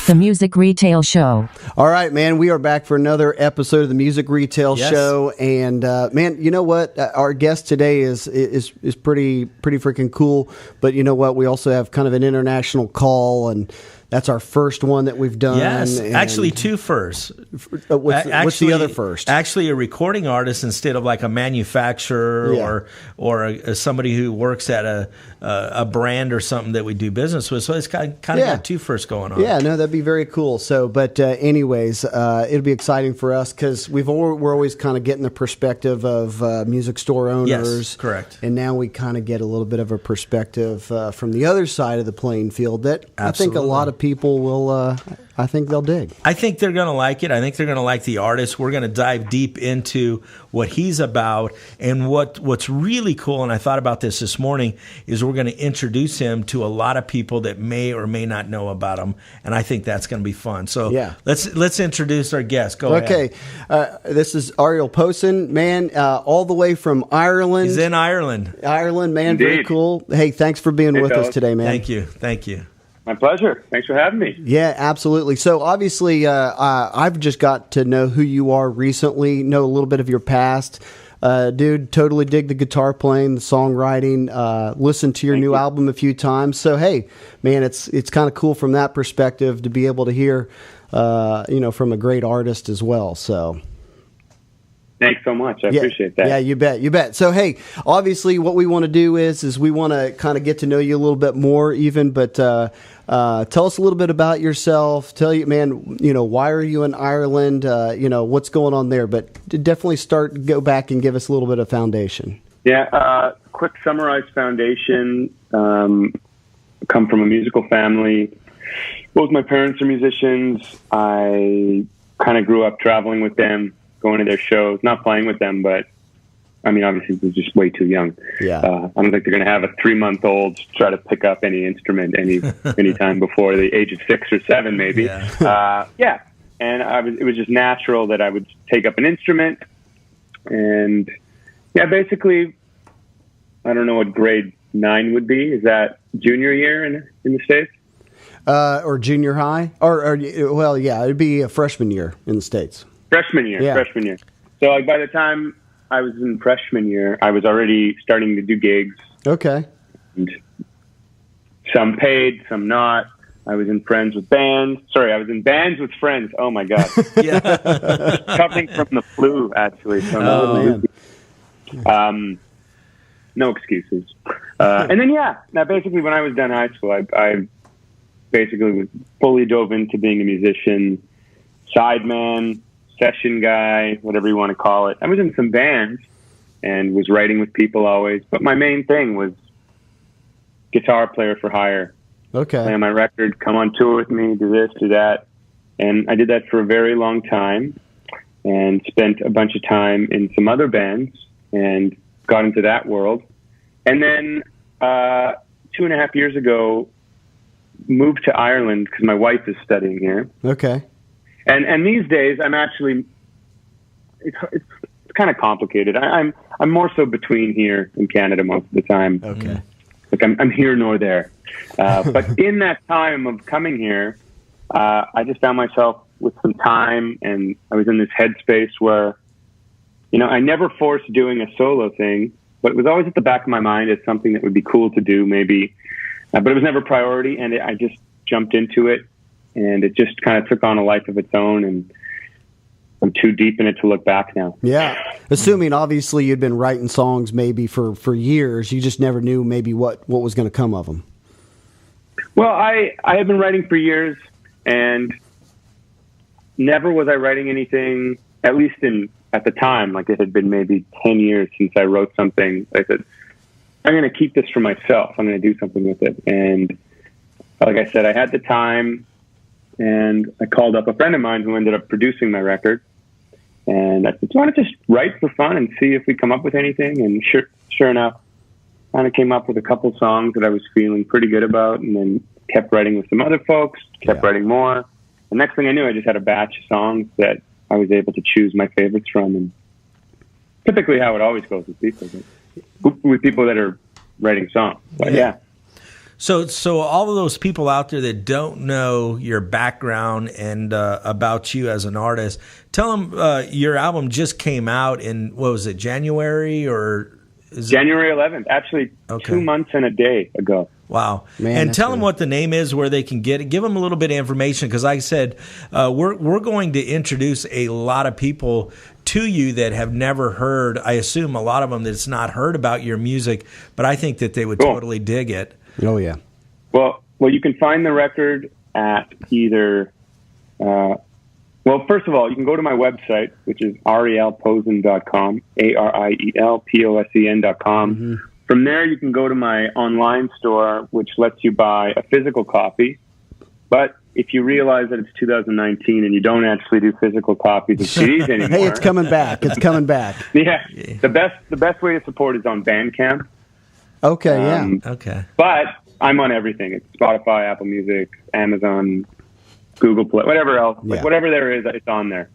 The Music Retail Show. All right, man, we are back for another episode of the Music Retail Show, and man, you know what? Our guest today is pretty freaking cool. But you know what? We also have kind of an international call, and that's our first one that we've done. Yes, actually two firsts. What's the other first? Actually, a recording artist instead of like a manufacturer or somebody who works at a brand or something that we do business with. So it's kind of got two firsts going on. Yeah, no, that'd be very cool. So, but anyways, it'll be exciting for us because we're always kind of getting the perspective of music store owners. Yes, correct. And now we kind of get a little bit of a perspective from the other side of the playing field that I think a lot of people will, I think they'll dig. I think they're going to like it. I think they're going to like the artist. We're going to dive deep into what he's about. And what's really cool, and I thought about this morning, is we're going to introduce him to a lot of people that may or may not know about him. And I think that's going to be fun. So let's introduce our guest. Go ahead. Okay. This is Ariel Posen, man, all the way from Ireland. He's in Ireland. Ireland, man. Indeed. Very cool. Hey, thanks for being with us today, man. Thank you. Thank you. My pleasure. Thanks for having me. Yeah, absolutely. So obviously, I've just got to know who you are recently, know a little bit of your past. Dude, totally dig the guitar playing, the songwriting, listened to your new album a few times. So, hey, man, it's kind of cool from that perspective to be able to hear, from a great artist as well. So. Thanks so much. I appreciate that. Yeah, you bet. So, hey, obviously what we want to do is we want to kind of get to know you a little bit more even, but tell us a little bit about yourself. Tell you, man, why are you in Ireland? What's going on there? But definitely go back and give us a little bit of foundation. Yeah, quick summarized foundation. Come from a musical family. Both my parents are musicians. I kind of grew up traveling with them, going to their shows, not playing with them, but I mean, obviously they're just way too young. Yeah. I don't think they're going to have a 3-month-old try to pick up any instrument any time before the age of 6 or 7, maybe. Yeah. And it was just natural that I would take up an instrument. And yeah, basically, I don't know what grade 9 would be. Is that junior year in the States? Or junior high? It'd be a freshman year in the States. Freshman year. So by the time I was in freshman year, I was already starting to do gigs. Okay. And some paid, some not. I was in bands with friends. Oh my God. Suffering from the flu, actually. So no excuses. And then, now basically when I was done high school, I basically was fully dove into being a musician, sideman, session guy, whatever you want to call it. I was in some bands and was writing with people always, but my main thing was guitar player for hire. Okay. Play on my record, come on tour with me, do this, do that. And I did that for a very long time and spent a bunch of time in some other bands and got into that world. And then 2.5 years ago, moved to Ireland because my wife is studying here. Okay. And these days, I'm actually, it's kind of complicated. I'm more so between here and Canada most of the time. Okay. Like I'm here nor there. But in that time of coming here, I just found myself with some time, and I was in this headspace where, I never forced doing a solo thing, but it was always at the back of my mind as something that would be cool to do maybe. But it was never priority, and I just jumped into it. And it just kind of took on a life of its own, and I'm too deep in it to look back now. Yeah. Assuming, obviously, you'd been writing songs maybe for years, you just never knew maybe what was going to come of them. Well, I had been writing for years, and never was I writing anything, at least at the time, like it had been maybe 10 years since I wrote something. I said, I'm going to keep this for myself. I'm going to do something with it. And like I said, I had the time. And I called up a friend of mine who ended up producing my record. And I said, do you want to just write for fun and see if we come up with anything? And sure enough, kind of came up with a couple songs that I was feeling pretty good about, and then kept writing with some other folks, kept writing more. The next thing I knew, I just had a batch of songs that I was able to choose my favorites from. And typically how it always goes with people that are writing songs. But yeah. So all of those people out there that don't know your background and about you as an artist, tell them your album just came out in, what was it, January or? January 11th, actually 2 months and a day ago. Wow. Man, and tell them what the name is, where they can get it. Give them a little bit of information, because like I said, we're going to introduce a lot of people to you that have never heard. I assume a lot of them that's not heard about your music, but I think that they would totally dig it. Oh, yeah. Well, you can find the record at either, well, first of all, you can go to my website, which is arielposen.com, ARIELPOSEN.com. Mm-hmm. From there, you can go to my online store, which lets you buy a physical copy. But if you realize that it's 2019 and you don't actually do physical copies of CDs anymore, hey, it's coming back. It's coming back. Yeah, the best way to support is on Bandcamp. Okay, yeah. Okay. But I'm on everything. It's Spotify, Apple Music, Amazon, Google Play, whatever else. Yeah. Like whatever there is, it's on there.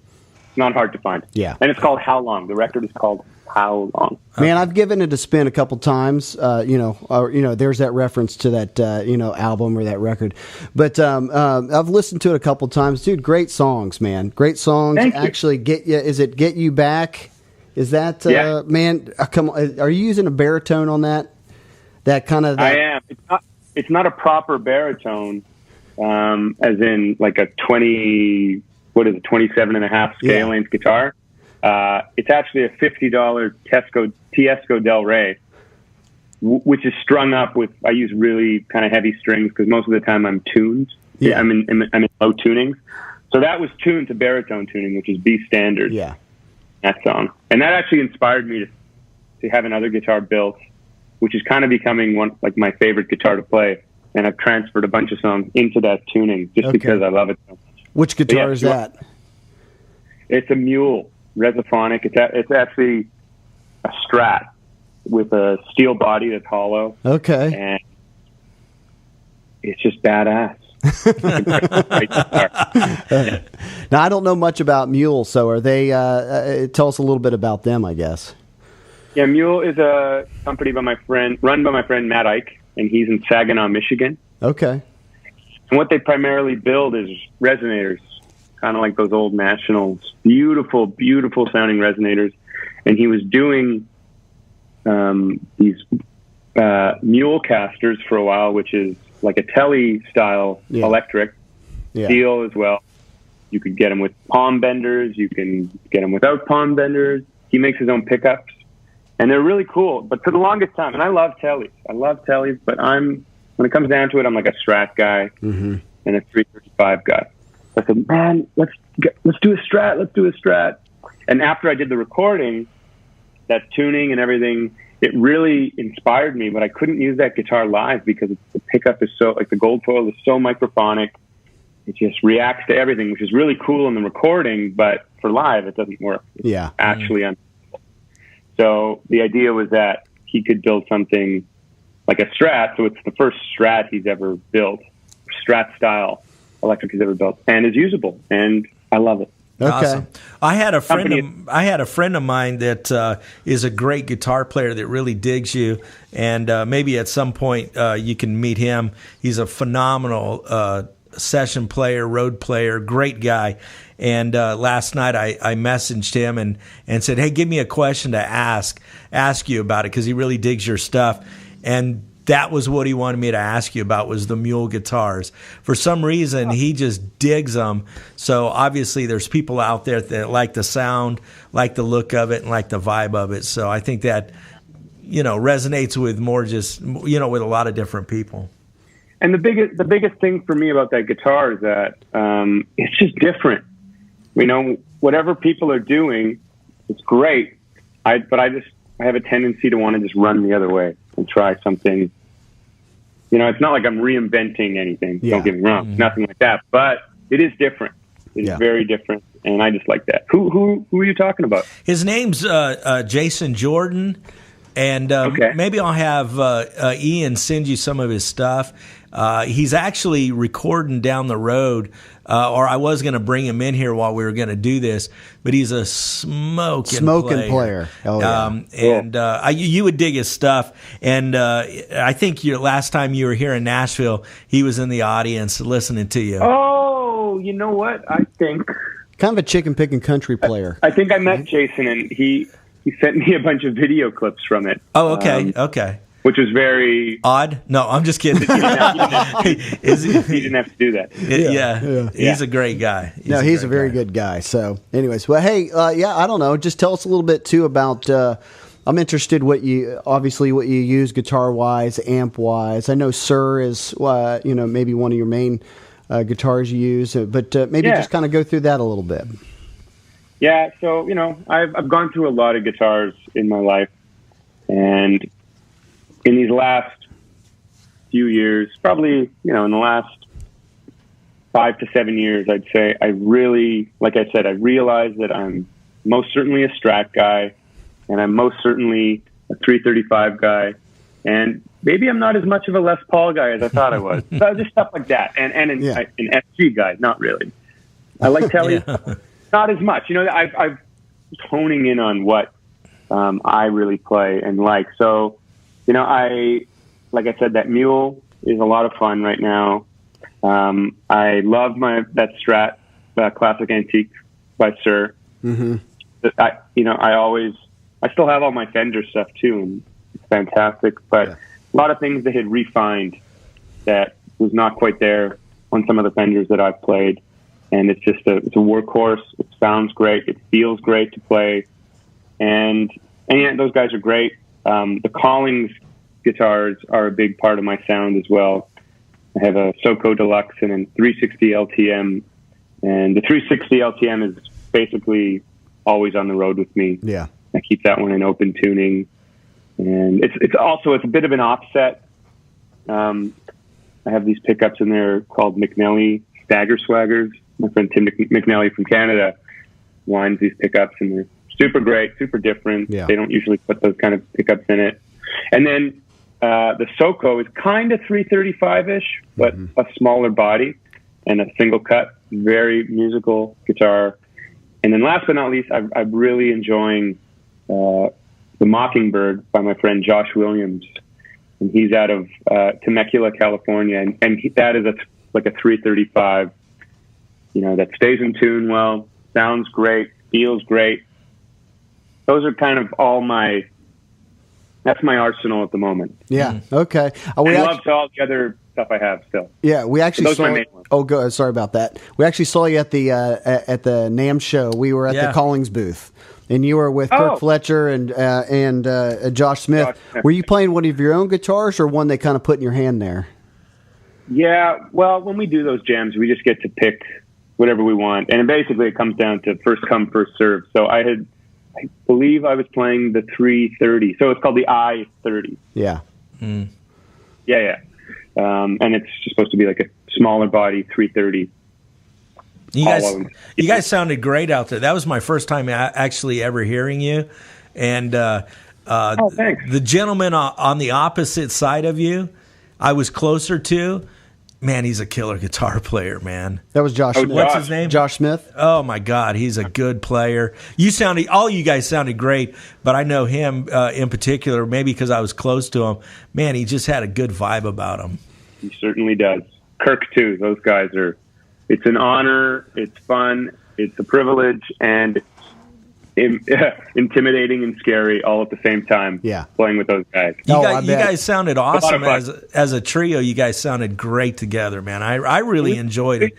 It's not hard to find. Yeah. And it's called How Long. The record is called How Long. Man, I've given it a spin a couple times. There's that reference to that, album or that record. But I've listened to it a couple times. Dude, great songs, man. Great songs. Thank you. Actually, Get You Back? Is that, Yeah. man, come on. Are you using a baritone on that? That kind of... I am. It's not a proper baritone, as in like a 27 and a half scale length guitar. It's actually a $50 Tiesco Del Rey, which is strung up with, I use really kind of heavy strings because most of the time I'm tuned. Yeah. I'm in low tunings. So that was tuned to baritone tuning, which is B standard. Yeah. That song. And that actually inspired me to have another guitar built, which is kind of becoming my favorite guitar to play. And I've transferred a bunch of songs into that tuning just because I love it so much. Which guitar is that? It's a Mule Resophonic. It's actually a Strat with a steel body that's hollow. Okay. And it's just badass. Now, I don't know much about Mule, so are they... tell us a little bit about them, I guess. Yeah, Mule is a company run by my friend Matt Ike, and he's in Saginaw, Michigan. Okay. And what they primarily build is resonators, kind of like those old Nationals. Beautiful, beautiful sounding resonators. And he was doing these Mule casters for a while, which is like a Tele style electric steel as well. You could get them with palm benders. You can get them without palm benders. He makes his own pickups. And they're really cool. But for the longest time, and I love Teles, but when it comes down to it, I'm like a Strat guy and a 335 guy. I said, man, let's do a Strat. And after I did the recording, that tuning and everything, it really inspired me, but I couldn't use that guitar live because the pickup is so, like the gold foil is so microphonic. It just reacts to everything, which is really cool in the recording, but for live, it doesn't work. It's actually So the idea was that he could build something like a Strat. So it's the first Strat he's ever built, Strat style electric he's ever built, and is usable. And I love it. Okay. Awesome. I had a friend of mine that is a great guitar player that really digs you, and maybe at some point you can meet him. He's a phenomenal session player, road player, great guy. And last night I messaged him and said, hey, give me a question to ask you about it, because he really digs your stuff. And that was what he wanted me to ask you about, was the Mule guitars. For some reason, he just digs them. So obviously there's people out there that like the sound, like the look of it, and like the vibe of it. So I think that, resonates with more just, with a lot of different people. And the biggest thing for me about that guitar is that it's just different. Whatever people are doing, it's great. I have a tendency to want to just run the other way and try something. It's not like I'm reinventing anything. Yeah. Don't get me wrong, nothing like that. But it is different. It's very different, and I just like that. Who are you talking about? His name's Jason Jordan, and maybe I'll have Ian send you some of his stuff. He's actually recording down the road, or I was going to bring him in here while we were going to do this, but he's a smoking player. Oh, yeah. And you would dig his stuff. And I think last time you were here in Nashville, he was in the audience listening to you. Oh, you know what? I think kind of a chicken picking country player. I think I met Jason, and he sent me a bunch of video clips from it. Oh, okay, okay. Which was very odd. No, I'm just kidding. He didn't have to do that. He's a great guy. He's a very good guy. So, anyways, well, hey, I don't know. Just tell us a little bit too about. I'm interested what you use guitar wise, amp wise. I know Sir is maybe one of your main guitars you use, but maybe just kind of go through that a little bit. Yeah, so I've gone through a lot of guitars in my life, and in these last few years, probably in the last 5 to 7 years, I'd say I really, like I said, I realized that I'm most certainly a Strat guy, and I'm most certainly a 335 guy, and maybe I'm not as much of a Les Paul guy as I thought I was. So just stuff like that, and an SG guy, not really. I like Telly, not as much. I've honing in on what I really play and like. So, like I said, that Mule is a lot of fun right now. I love that Strat Classic Antique by Sir. Mm-hmm. I still have all my Fender stuff too, and it's fantastic. But a lot of things they had refined that was not quite there on some of the Fenders that I've played. And it's just it's a workhorse. It sounds great. It feels great to play. And those guys are great. The Collings guitars are a big part of my sound as well. I have a Soco Deluxe and a 360 LTM. And the 360 LTM is basically always on the road with me. Yeah. I keep that one in open tuning. And it's a bit of an offset. I have these pickups in there called McNelly Stagger Swaggers. My friend Tim McNelly from Canada winds these pickups, and they're super great, super different. Yeah. They don't usually put those kind of pickups in it. And then the Soco is kind of 335-ish, but a smaller body and a single cut, very musical guitar. And then last but not least, I'm really enjoying the Mockingbird by my friend Josh Williams. And he's out of Temecula, California. And that is like a 335, that stays in tune well, sounds great, feels great. Those are kind of that's my arsenal at the moment. Yeah. Okay. I love all the other stuff I have still. Yeah, we actually saw. Oh, go. Sorry about that. We actually saw you at the NAMM show. We were at the Collings booth, and you were with Kirk Fletcher and Josh Smith. Were you playing one of your own guitars or one they kind of put in your hand there? Yeah. Well, when we do those jams, we just get to pick whatever we want, and basically it comes down to first come, first serve. So I believe I was playing the 330. So it's called the I-30. Yeah. Mm. Yeah. And it's supposed to be like a smaller body 330. You guys sounded great out there. That was my first time actually ever hearing you. And thanks. The gentleman on the opposite side of you, I was closer to. Man, he's a killer guitar player, man. That was Josh Smith. What's his name? Josh Smith. Oh, my God. He's a good player. All you guys sounded great, but I know him in particular, maybe because I was close to him. Man, he just had a good vibe about him. He certainly does. Kirk, too. Those guys it's an honor, it's fun, it's a privilege, and intimidating and scary all at the same time. Yeah. Playing with those guys. You guys sounded awesome as a trio. You guys sounded great together, man. I really enjoyed it.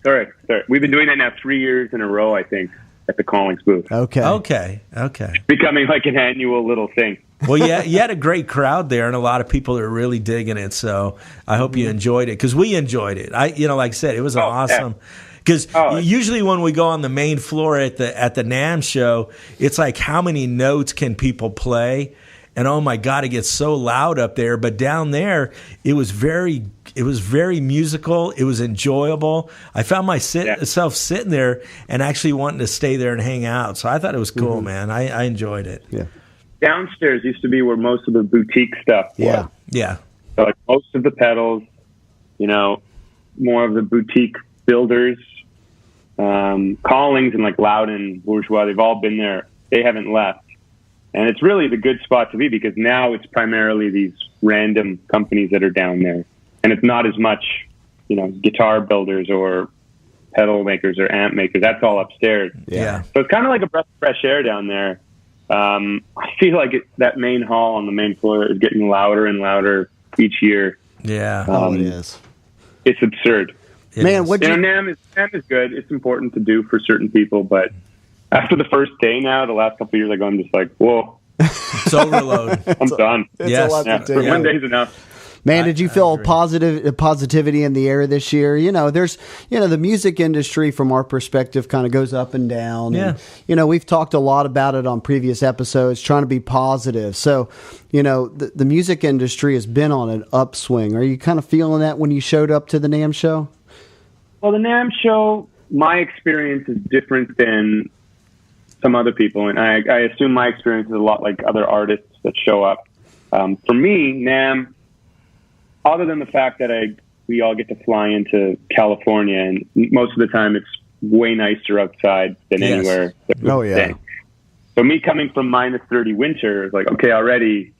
Sorry. We've been doing that now 3 years in a row, I think, at the Collings booth. Okay. It's becoming like an annual little thing. Well, yeah, you had a great crowd there, and a lot of people are really digging it. So I hope you enjoyed it, because we enjoyed it. Like I said, it was awesome. Because usually when we go on the main floor at the NAMM show, it's like, how many notes can people play? And oh my God, it gets so loud up there. But down there, it was very musical. It was enjoyable. I found myself sitting there and actually wanting to stay there and hang out. So I thought it was cool, man. I enjoyed it. Yeah. Downstairs used to be where most of the boutique stuff was. Yeah. So like most of the pedals, you know, more of the boutique builders, Callings and like Loudon, Bourgeois, they've all been there. They haven't left. And it's really the good spot to be because now it's primarily these random companies that are down there. And it's not as much, you know, guitar builders or pedal makers or amp makers. That's all upstairs. Yeah. So it's kind of like a breath of fresh air down there. I feel like that main hall on the main floor is getting louder and louder each year. Yeah. It is. It's absurd. Man, what NAMM is good. It's important to do for certain people, but after the first day now, the last couple of years, I'm just like, whoa. It's overload. I'm done. Yes. For one day's enough. Man, did you feel positivity in the air this year? You know, there's, you know, the music industry from our perspective kind of goes up and down. Yeah. And, you know, we've talked a lot about it on previous episodes, trying to be positive. So, you know, the music industry has been on an upswing. Are you kind of feeling that when you showed up to the NAMM show? Well, the NAMM show, my experience is different than some other people. And I assume my experience is a lot like other artists that show up. For me, NAMM, other than the fact that we all get to fly into California, and most of the time it's way nicer outside than anywhere. Oh, yeah. So me coming from minus 30 winter, it's like, okay, already.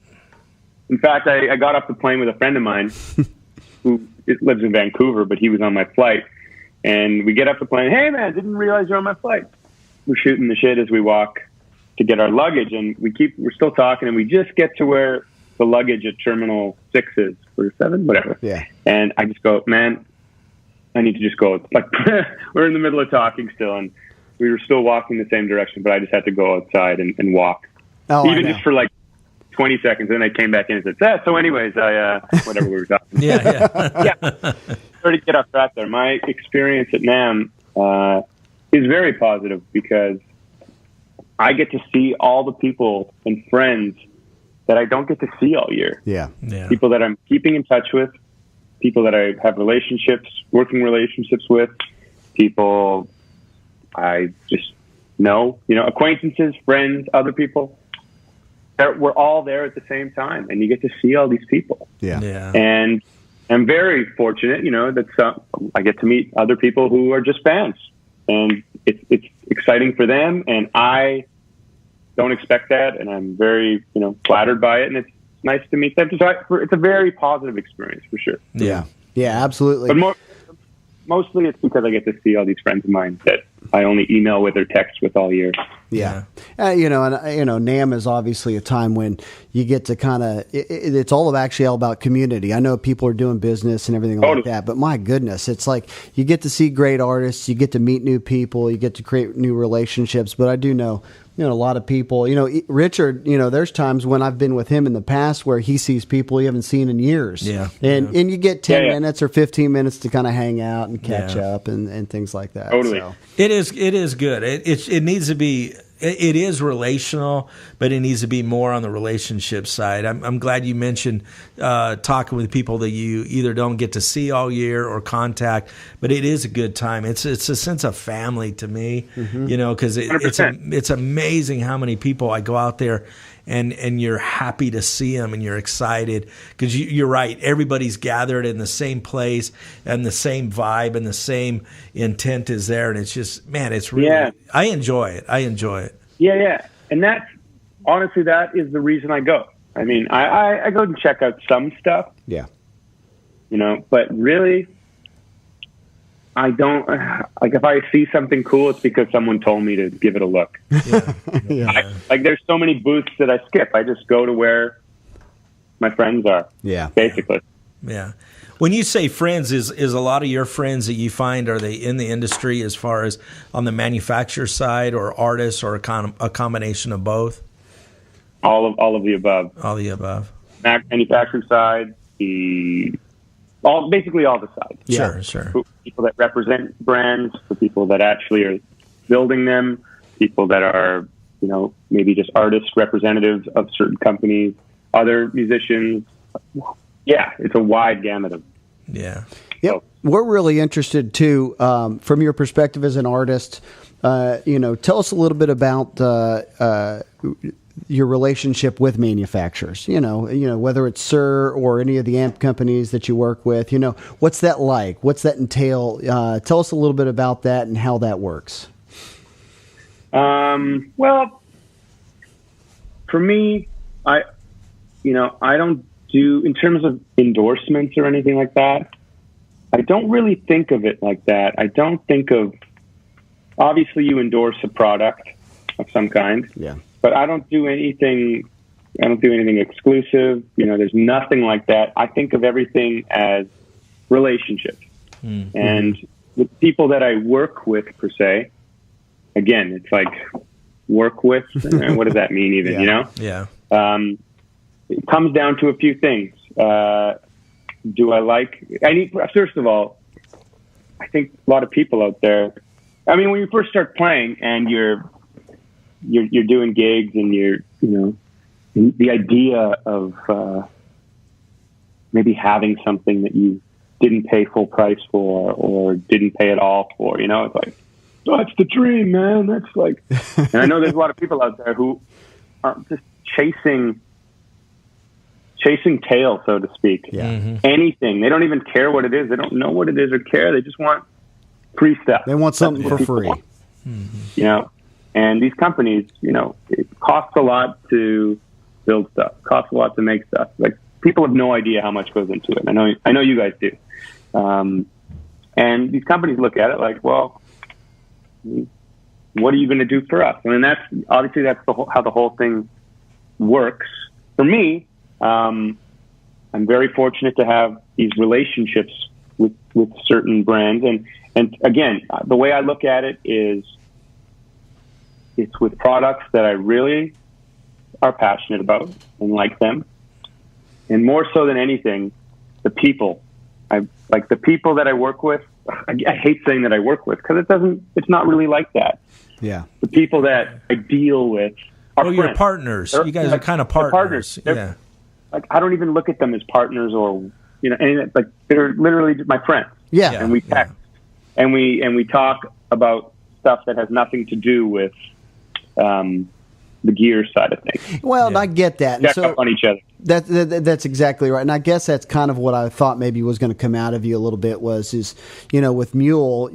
In fact, I got off the plane with a friend of mine who lives in Vancouver, but he was on my flight. And we get off the plane, hey, man, didn't realize you're on my flight. We're shooting the shit as we walk to get our luggage, and we're still talking, and we just get to where the luggage at Terminal 6 is, or 7, whatever. Yeah. And I just go, man, I need to just go. Like, we're in the middle of talking still, and we were still walking the same direction, but I just had to go outside and walk. Oh, even just for like 20 seconds. And then I came back in and said, so anyways, whatever we were talking. Yeah. Sorry to get off track there. My experience at NAMM is very positive because I get to see all the people and friends that I don't get to see all year. Yeah. People that I'm keeping in touch with, people that I have working relationships with, people I just know, acquaintances, friends, other people. We're all there at the same time, and you get to see all these people. Yeah. And I'm very fortunate, that I get to meet other people who are just fans, and it's exciting for them, and I don't expect that, and I'm very, flattered by it, and it's nice to meet them. It's a very positive experience for sure. Yeah, absolutely. But mostly it's because I get to see all these friends of mine that I only email with or text with all year. Yeah. NAMM is obviously a time when you get to kind of, it's all about community. I know people are doing business and everything like that, but my goodness, it's like you get to see great artists, you get to meet new people, you get to create new relationships. But I do know, a lot of people, Richard, there's times when I've been with him in the past where he sees people he haven't seen in years. Yeah. And you get 10 minutes or 15 minutes to kind of hang out and catch up and things like that. Totally. So. It is good. It needs to be. It is relational, but it needs to be more on the relationship side. I'm glad you mentioned talking with people that you either don't get to see all year or contact, but it is a good time. It's a sense of family to me, because it's amazing how many people I go out there and you're happy to see them and you're excited because you're right. Everybody's gathered in the same place and the same vibe and the same intent is there. And it's just, man, it's really, I enjoy it. Yeah. And honestly, that is the reason I go. I mean, I go and check out some stuff. Yeah. But really, I don't, like if I see something cool, it's because someone told me to give it a look. Yeah. There's so many booths that I skip. I just go to where my friends are. Yeah. Basically. Yeah. When you say friends, is a lot of your friends that you find, are they in the industry as far as on the manufacturer side or artists or a combination of both? All of the above. All the above. Manufacturing side, basically all the sides. Yeah. Sure. People that represent brands, the people that actually are building them, people that are, maybe just artists, representatives of certain companies, other musicians. Yeah, it's a wide gamut of. Yeah. Yep. We're really interested too, from your perspective as an artist. Tell us a little bit about your relationship with manufacturers, whether it's Sir or any of the amp companies that you work with, what's that like? What's that entail? Tell us a little bit about that and how that works. Well, for me, I don't do, in terms of endorsements or anything like that, I don't really think of it like that. I don't think of, obviously you endorse a product of some kind, but I don't do anything exclusive. There's nothing like that. I think of everything as relationships. Mm-hmm. And the people that I work with, per se, again, it's like work with, and what does that mean even, Yeah. It comes down to a few things. First of all, I think a lot of people out there, when you first start playing and you're doing gigs and the idea of maybe having something that you didn't pay full price for or didn't pay at all for, it's like, that's the dream, man. That's like, and I know there's a lot of people out there who are just chasing tail, so to speak. Yeah. Mm-hmm. Anything. They don't even care what it is. They don't know what it is or care. They just want free stuff. They want something for free. Mm-hmm. And these companies, it costs a lot to build stuff. It costs a lot to make stuff. Like, people have no idea how much goes into it. I know you guys do. And these companies look at it like, well, what are you going to do for us? That's how the whole thing works. For me, I'm very fortunate to have these relationships with certain brands. And again, the way I look at it is it's with products that I really are passionate about and like them. And more so than anything, the people. The people that I work with. I hate saying that I work with because it's not really like that. Yeah. The people that I deal with are friends. You're partners. You guys are kind of partners. Yeah. I don't even look at them as partners or, they're literally my friends. Yeah. And we text and we talk about stuff that has nothing to do with, the gear side of things. Well, and I get that. Check up on each other. That's exactly right. And I guess that's kind of what I thought maybe was going to come out of you a little bit with Mule,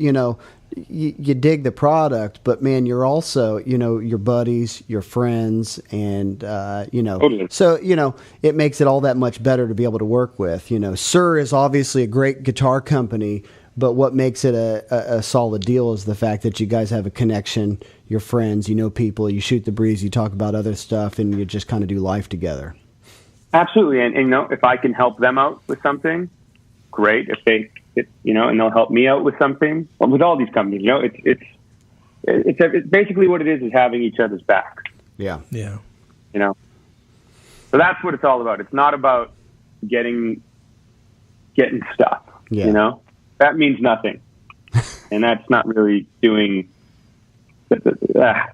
you dig the product, but man, you're also, your buddies, your friends, and, Totally. So, it makes it all that much better to be able to work with. Sir is obviously a great guitar company, but what makes it a solid deal is the fact that you guys have a connection, you're friends, people, you shoot the breeze, you talk about other stuff, and you just kind of do life together. Absolutely. And if I can help them out with something, great. And they'll help me out with something. Well, with all these companies, it's basically what it is having each other's backs. Yeah. Yeah. So that's what it's all about. It's not about getting stuff. Yeah. That means nothing. And that's not really doing, I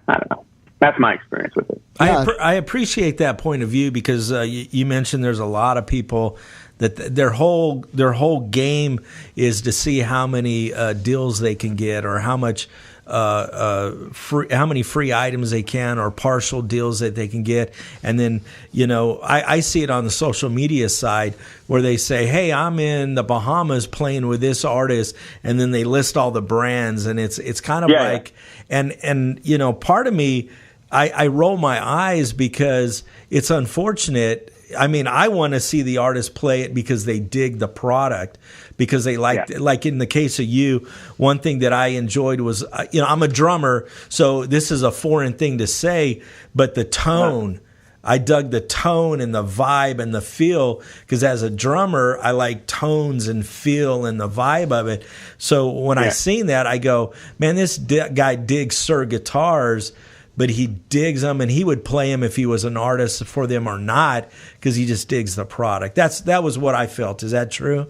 don't know. That's my experience with it. I appreciate that point of view because you mentioned there's a lot of people that their whole game is to see how many deals they can get or how much how many free items they can or partial deals that they can get. And then, I see it on the social media side where they say, hey, I'm in the Bahamas playing with this artist. And then they list all the brands and it's kind of like, and part of me, I roll my eyes because it's unfortunate. I want to see the artist play it because they dig the product, because they like in the case of you, one thing that I enjoyed was, I'm a drummer, so this is a foreign thing to say, but the tone, I dug the tone and the vibe and the feel, because as a drummer, I like tones and feel and the vibe of it. So when I seen that, I go, man, this guy digs Sir guitars, but he digs them, and he would play them if he was an artist for them or not, because he just digs the product. That was what I felt. Is that true?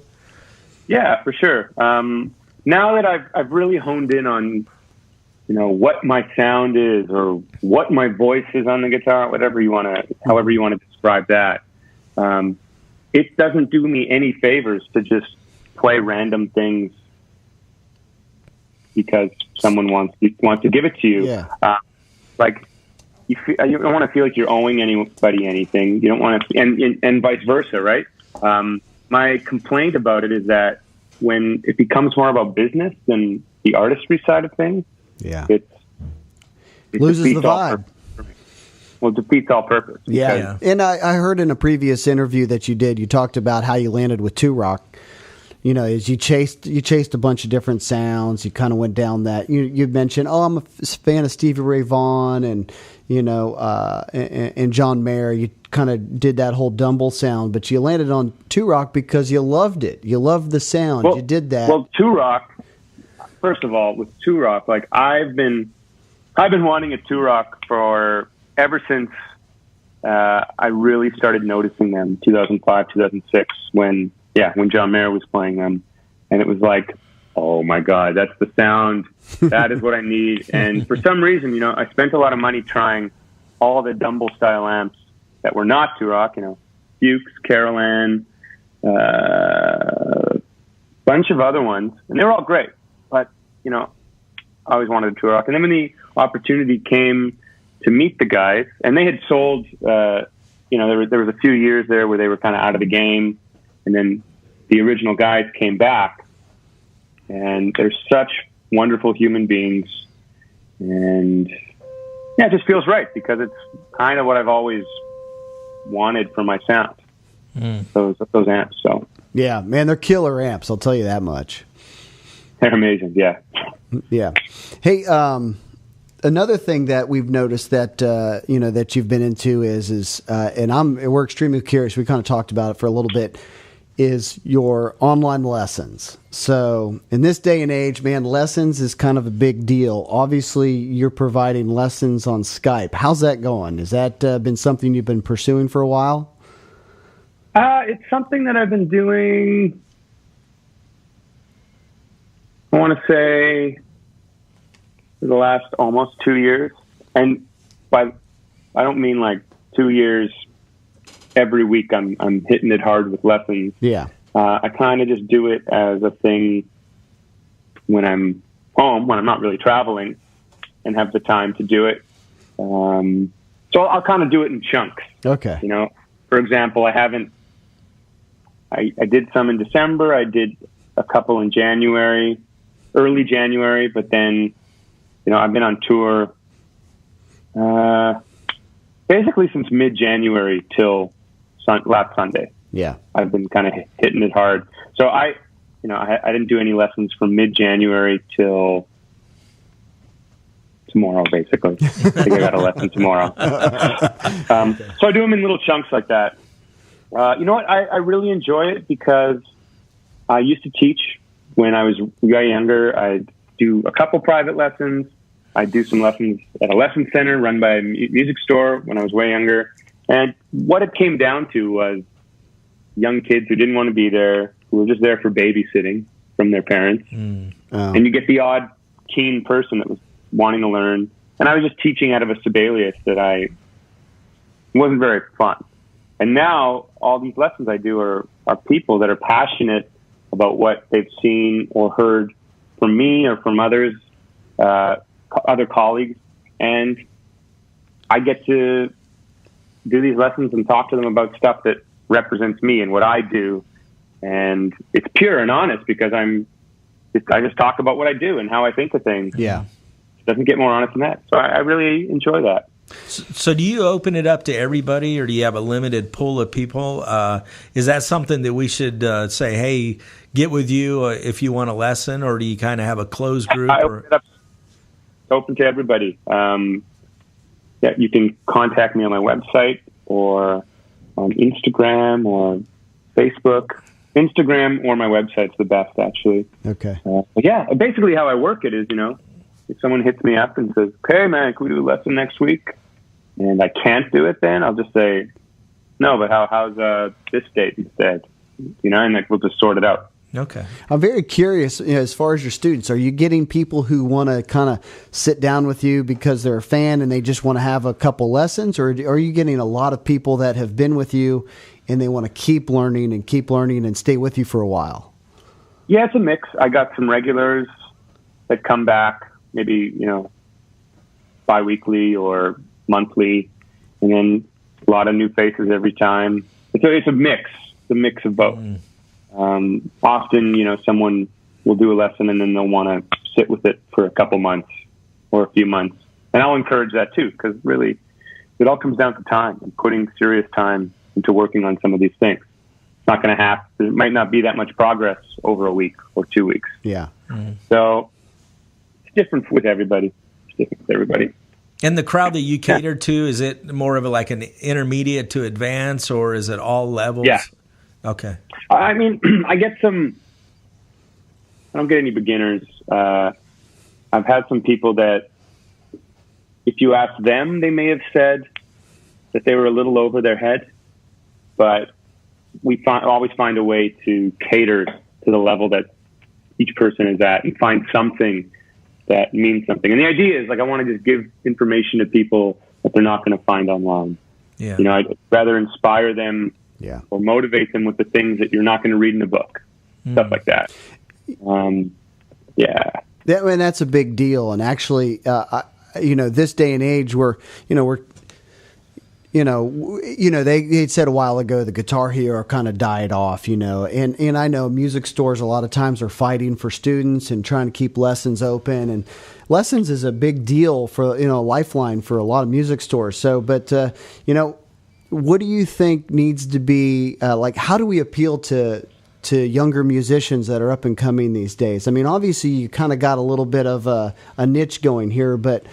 Yeah, for sure. Now that I've really honed in on, what my sound is or what my voice is on the guitar, however you want to describe that, it doesn't do me any favors to just play random things because someone wants to give it to you. Yeah. you don't want to feel like you're owing anybody anything. You don't want to, and vice versa, right? My complaint about it is that when it becomes more about business than the artistry side of things, it loses the vibe. Well, it defeats all purpose. Yeah. And I heard in a previous interview that you did, you talked about how you landed with Two Rock. You know, as you chased a bunch of different sounds, you kind of went down that. You mentioned, I'm a fan of Stevie Ray Vaughan and, you know, and John Mayer. You kind of did that whole Dumble sound, but you landed on Two Rock because you loved it. You loved the sound. You did that. Well, Two Rock, first of all, with Two Rock, like I've been wanting a Two Rock for ever since I really started noticing them, 2005, 2006, when John Mayer was playing them. And it was like, oh my God, that's the sound. That is what I need. And for some reason, you know, I spent a lot of money trying all the Dumble style amps that were not Two Rock, you know, Fuchs, Carolan, bunch of other ones. And they were all great. But, you know, I always wanted a Two Rock. And then when the opportunity came to meet the guys, and they had sold, you know, there was a few years there where they were kind of out of the game. And then the original guys came back, and they're such wonderful human beings. And yeah, it just feels right because it's kind of what I've always wanted for my sound. Those amps. So yeah, man, they're killer amps. I'll tell you that much. They're amazing. Yeah. Yeah. Hey, another thing that we've noticed that you know that you've been into is and we're extremely curious. We kind of talked about it for a little bit. Is your online lessons. So in this day and age, man, lessons is kind of a big deal. Obviously, you're providing lessons on Skype. How's that going? Has that been something you've been pursuing for a while? It's something that I've been doing, I want to say, for the last almost 2 years. And I don't mean like 2 years every week I'm hitting it hard with lessons. Yeah. I kind of just do it as a thing when I'm home, when I'm not really traveling and have the time to do it. So I'll kind of do it in chunks. Okay. You know, for example, I did some in December. I did a couple in January, early January, but then, you know, I've been on tour, basically since mid-January till last Sunday. Yeah. I've been kind of hitting it hard. So I didn't do any lessons from mid-January till tomorrow, basically. I think I got a lesson tomorrow. So I do them in little chunks like that. You know what? I really enjoy it because I used to teach when I was way younger. I'd do a couple private lessons. I'd do some lessons at a lesson center run by a music store when I was way younger. And what it came down to was young kids who didn't want to be there, who were just there for babysitting from their parents. And you get the odd keen person that was wanting to learn. And I was just teaching out of a Sibelius that wasn't very fun. And now all these lessons I do are people that are passionate about what they've seen or heard from me or from others, other colleagues. And I get to do these lessons and talk to them about stuff that represents me and what I do. And it's pure and honest because I just talk about what I do and how I think of things. Yeah. It doesn't get more honest than that. So I really enjoy that. So do you open it up to everybody or do you have a limited pool of people? Is that something that we should say, hey, get with you if you want a lesson, or do you kind of have a closed group? I open it up. It's open to everybody. Yeah, you can contact me on my website or on Instagram or Facebook. Instagram or my website's the best, actually. Okay. But yeah, basically how I work it is, you know, if someone hits me up and says, "Hey, man, can we do a lesson next week?" and I can't do it, then I'll just say, "No, but how's this date instead?" You know, and like we'll just sort it out. Okay. I'm very curious, you know, as far as your students, are you getting people who want to kind of sit down with you because they're a fan and they just want to have a couple lessons, or are you getting a lot of people that have been with you and they want to keep learning and stay with you for a while? Yeah, it's a mix. I got some regulars that come back maybe, you know, bi-weekly or monthly, and then a lot of new faces every time. It's a mix. It's a mix of both. Often, someone will do a lesson and then they'll want to sit with it for a couple months or a few months. And I'll encourage that too, because really it all comes down to time and putting serious time into working on some of these things. It's not going to happen. There might not be that much progress over a week or 2 weeks. Yeah. So it's different with everybody. And the crowd that you cater to, is it more of like an intermediate to advanced, or is it all levels? Yeah. Okay. I mean, I don't get any beginners. I've had some people that, if you ask them, they may have said that they were a little over their head, but we always find a way to cater to the level that each person is at and find something that means something. And the idea is, like, I want to just give information to people that they're not going to find online. Yeah. I'd rather inspire them or motivate them with the things that you're not going to read in a book, stuff like that. That's a big deal. And actually, this day and age, they said a while ago the Guitar Hero kind of died off, and I know music stores a lot of times are fighting for students and trying to keep lessons open, and lessons is a big deal for, a lifeline for a lot of music stores. So, but, what do you think needs to be, how do we appeal to younger musicians that are up and coming these days? I mean, obviously you kind of got a little bit of a niche going here, but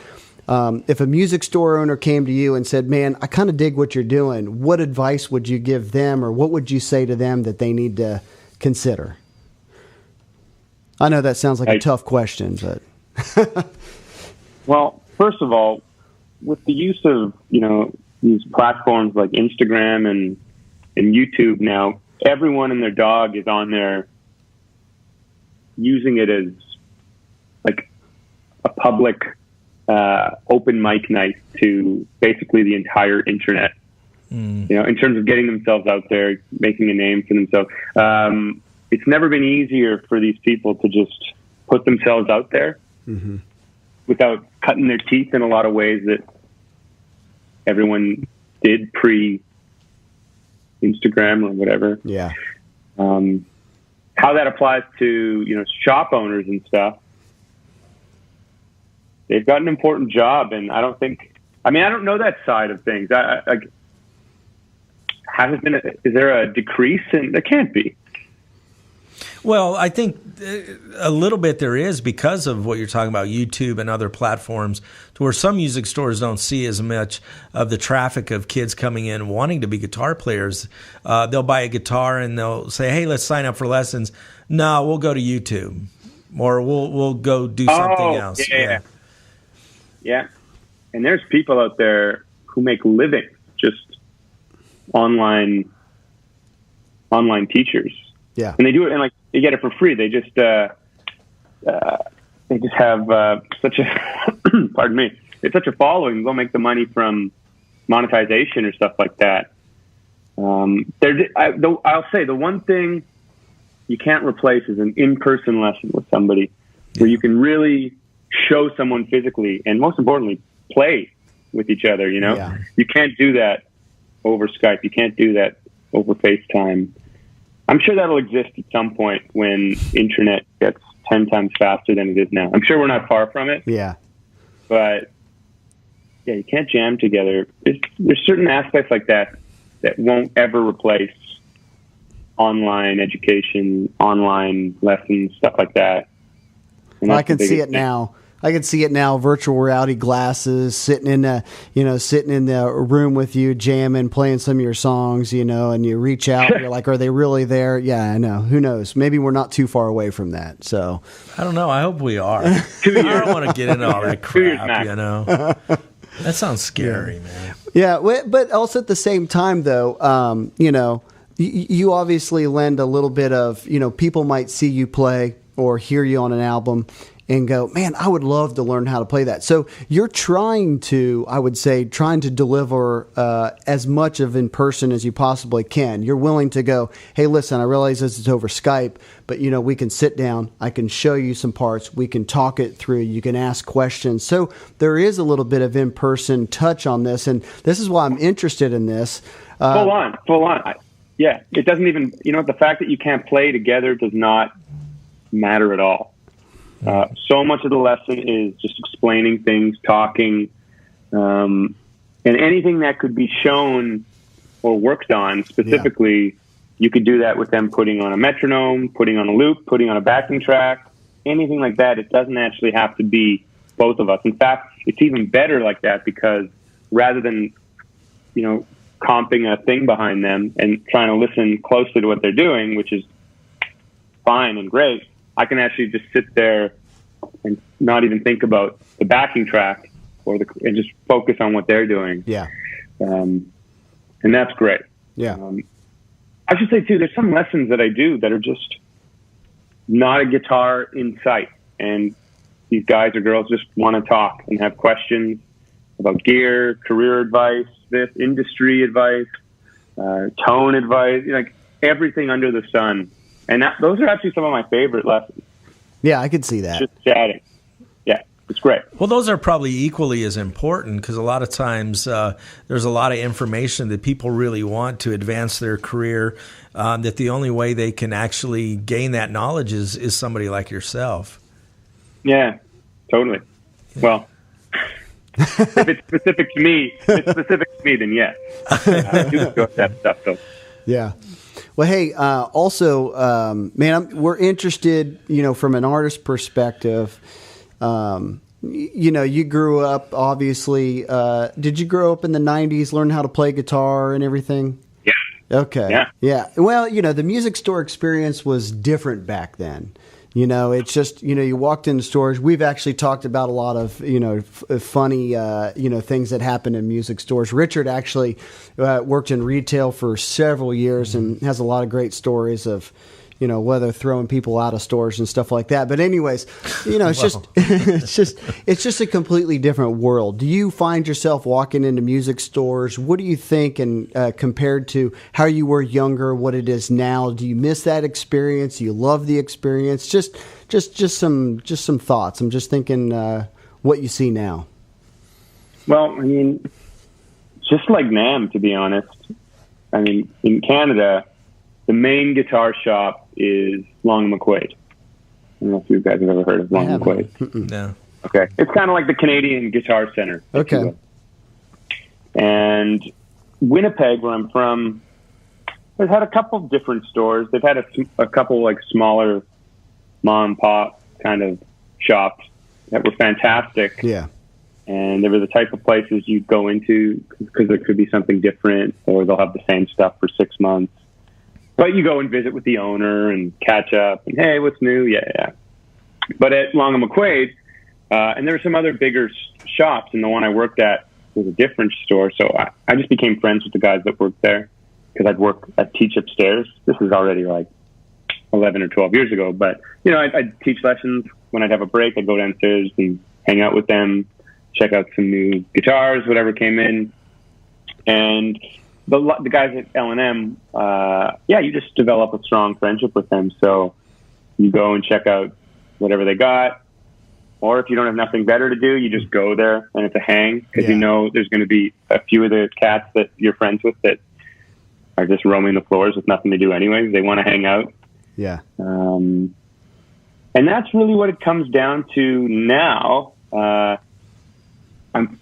if a music store owner came to you and said, man, I kind of dig what you're doing, what advice would you give them, or what would you say to them that they need to consider? I know that sounds like a tough question, but. Well, first of all, with the use of, these platforms like Instagram and YouTube now, everyone and their dog is on there using it as like a public open mic night to basically the entire internet. In terms of getting themselves out there, making a name for themselves. It's never been easier for these people to just put themselves out there without cutting their teeth in a lot of ways that everyone did pre-Instagram or whatever. Yeah. How that applies to, shop owners and stuff. They've got an important job, and I don't know that side of things. Is there a decrease? And there can't be. Well, I think a little bit there is, because of what you're talking about, YouTube and other platforms, to where some music stores don't see as much of the traffic of kids coming in wanting to be guitar players. They'll buy a guitar and they'll say, hey, let's sign up for lessons. No, we'll go to YouTube, or we'll go do something else. Yeah. And there's people out there who make living just online teachers. Yeah. And they do it, and they get it for free. They just have such a pardon me. It's such a following. They'll make the money from monetization or stuff like that. I'll say the one thing you can't replace is an in-person lesson with somebody where you can really show someone physically, and most importantly, play with each other. You can't do that over Skype. You can't do that over FaceTime. I'm sure that'll exist at some point when internet gets 10 times faster than it is now. I'm sure we're not far from it. Yeah. But you can't jam together. There's certain aspects like that won't ever replace online education, online lessons, stuff like that. I can see it now. I can see it now. Virtual reality glasses, sitting in the room with you, jamming, playing some of your songs, and you reach out. You're like, are they really there? Yeah, I know. Who knows? Maybe we're not too far away from that. So I don't know. I hope we are. I don't want to get into all that crap. That sounds scary, man. Yeah, but also at the same time, though, you obviously lend a little bit of, people might see you play or hear you on an album, and go, man, I would love to learn how to play that. So you're trying to deliver as much of in person as you possibly can. You're willing to go, hey, listen, I realize this is over Skype, but we can sit down, I can show you some parts, we can talk it through, you can ask questions. So there is a little bit of in-person touch on this, and this is why I'm interested in this. Full on. Yeah, it doesn't even, the fact that you can't play together does not matter at all. So much of the lesson is just explaining things, talking, and anything that could be shown or worked on specifically, you could do that with them putting on a metronome, putting on a loop, putting on a backing track, anything like that. It doesn't actually have to be both of us. In fact, it's even better like that because rather than, comping a thing behind them and trying to listen closely to what they're doing, which is fine and great, I can actually just sit there and not even think about the backing track and just focus on what they're doing. Yeah. And that's great. Yeah. I should say too, there's some lessons that I do that are just not a guitar in sight. And these guys or girls just want to talk and have questions about gear, career advice, industry advice, tone advice, like everything under the sun. And those are actually some of my favorite lessons. Yeah, I could see that. Just chatting. Yeah, it's great. Well, those are probably equally as important because a lot of times there's a lot of information that people really want to advance their career, that the only way they can actually gain that knowledge is somebody like yourself. Yeah, totally. Well, if it's specific to me, then yes. I do enjoy that stuff, though. Yeah. Well, hey, also, man, we're interested, from an artist perspective. You grew up, obviously. Did you grow up in the 90s, learn how to play guitar and everything? Yeah. Okay. Yeah. Well, the music store experience was different back then. It's just, you walked into stores. We've actually talked about a lot of, funny, things that happen in music stores. Richard actually worked in retail for several years and has a lot of great stories of, whether throwing people out of stores and stuff like that. But anyways, it's just a completely different world. Do you find yourself walking into music stores? What do you think, and compared to how you were younger, what it is now? Do you miss that experience? Do you love the experience? Just some thoughts. I'm just thinking what you see now. Well, just like NAMM, to be honest. In Canada, the main guitar shop is Long McQuaid. I don't know if you guys have ever heard of Long McQuaid. No. Okay. It's kind of like the Canadian Guitar Center. Okay. And Winnipeg, where I'm from, has had a couple of different stores. They've had a couple like smaller mom and pop kind of shops that were fantastic. Yeah. And they were the type of places you'd go into because there could be something different, or they'll have the same stuff for 6 months. But you go and visit with the owner and catch up and, hey, what's new? Yeah. But at Long McQuaid, and there were some other bigger shops, and the one I worked at was a different store. So I just became friends with the guys that worked there because I'd teach upstairs. This is already like 11 or 12 years ago. But, I'd teach lessons. When I'd have a break, I'd go downstairs and hang out with them, check out some new guitars, whatever came in. And the guys at L&M, you just develop a strong friendship with them. So you go and check out whatever they got. Or if you don't have nothing better to do, you just go there and it's a hang because there's going to be a few of the cats that you're friends with that are just roaming the floors with nothing to do anyways. They want to hang out. Yeah. And that's really what it comes down to now. I'm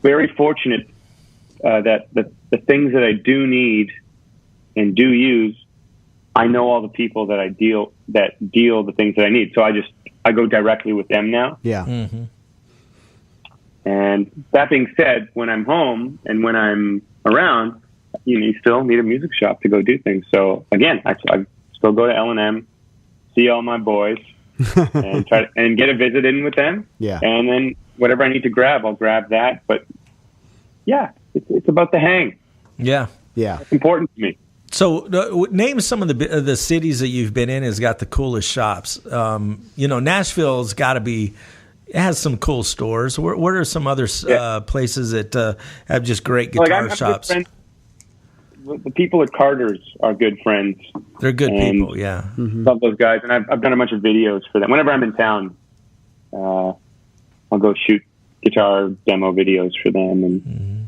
very fortunate that the things that I do need and do use, I know all the people that deal the things that I need. So I go directly with them now. Yeah. Mm-hmm. And that being said, when I'm home and when I'm around, you still need a music shop to go do things. So again, I still go to L&M, see all my boys, and try and get a visit in with them. Yeah. And then whatever I need to grab, I'll grab that. But yeah, it's about the hang. Yeah. Yeah. It's important to me. So name some of the cities that you've been in has got the coolest shops. Nashville's got to be It has some cool stores. What are some other places that have just great guitar shops? The people at Carter's are good friends. They're good people, yeah. Mm-hmm. Love those guys, and I've done a bunch of videos for them. Whenever I'm in town, I'll go shoot guitar demo videos for them, and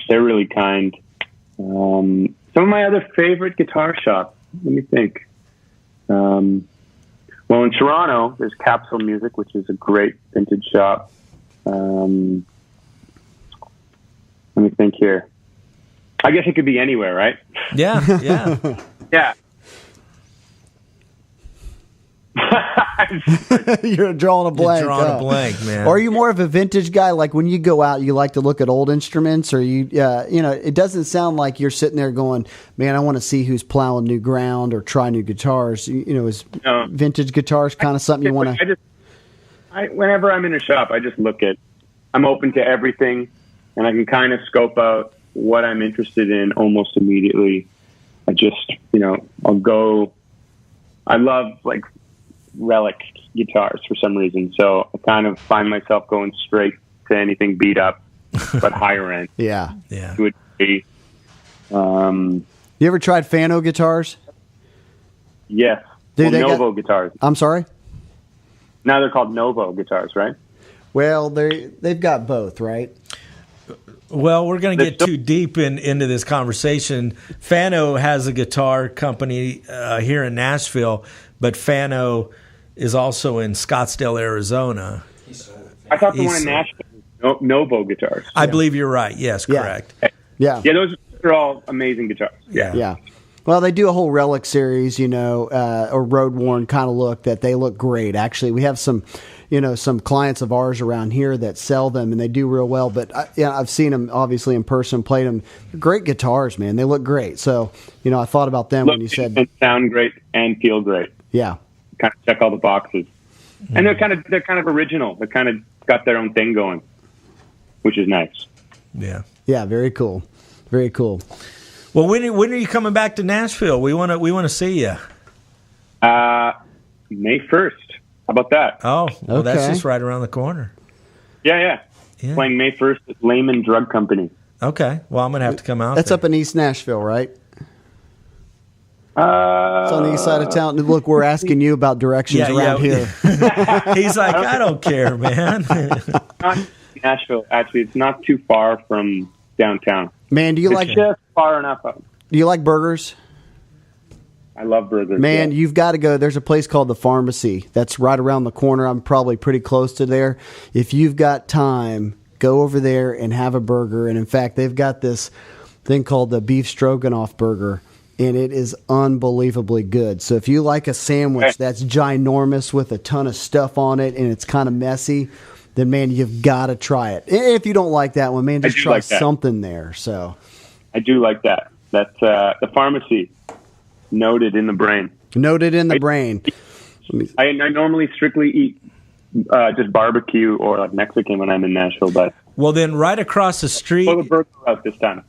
they're really kind. Some of my other favorite guitar shops, let me think. Well, in Toronto, there's Capsule Music, which is a great vintage shop. Let me think here. I guess it could be anywhere, right? Yeah. Yeah. You're drawing a blank. You're drawing a blank, man. Or are you more of a vintage guy? Like when you go out, you like to look at old instruments, or it doesn't sound like you're sitting there going, "Man, I want to see who's plowing new ground or try new guitars." Is vintage guitars kind of something you want to? Whenever I'm in a shop, I just look at. I'm open to everything, and I can kind of scope out what I'm interested in almost immediately. I just, I'll go. I love relic guitars for some reason, so I kind of find myself going straight to anything beat up but higher end. Yeah. To a degree. You ever tried Fano guitars? Yes. Novo guitars. I'm sorry? Now they're called Novo guitars, right? Well, they've got both, right? Well, we're going to get too deep into this conversation. Fano has a guitar company here in Nashville, but Fano is also in Scottsdale, Arizona. I thought the one in Nashville was Novo guitars. I believe you're right. Yes, correct. Yeah. Yeah, those are all amazing guitars. Yeah. Well, they do a whole relic series, or road worn kind of look that they look great. Actually, we have some clients of ours around here that sell them, and they do real well. But I've seen them obviously in person, played them. They're great guitars, man. They look great. So, I thought about them when you said and sound great and feel great. Yeah, kind of check all the boxes, and they're kind of original. They're kind of got their own thing going, which is nice. Yeah. Very cool. Very cool. Well, when are you coming back to Nashville? We want to see you. May 1st. How about that? Oh, well, okay. That's just right around the corner. Yeah. Playing May 1st at Lehman Drug Company. Okay. Well, I'm going to have to come out. That's there. up in East Nashville, right? It's on the east side of town. Look, we're asking you about directions around here. He's like, I don't care, man. Not Nashville, actually. It's not too far from downtown. Man, do you like just far enough up? Do you like burgers? I love burgers. Man, you've got to go. There's a place called The Pharmacy that's right around the corner. I'm probably pretty close to there. If you've got time, go over there and have a burger. And in fact, they've got this thing called the beef stroganoff burger, and it is unbelievably good. So if you like a sandwich that's ginormous with a ton of stuff on it and it's kind of messy, then, man, you've got to try it. If you don't like that one, man, just try something there. So I do like that. That's The Pharmacy. Noted in the brain. Noted in the brain. I normally strictly eat just barbecue or like Mexican when I'm in Nashville, but well, then right across the street. Pull the burger out this time.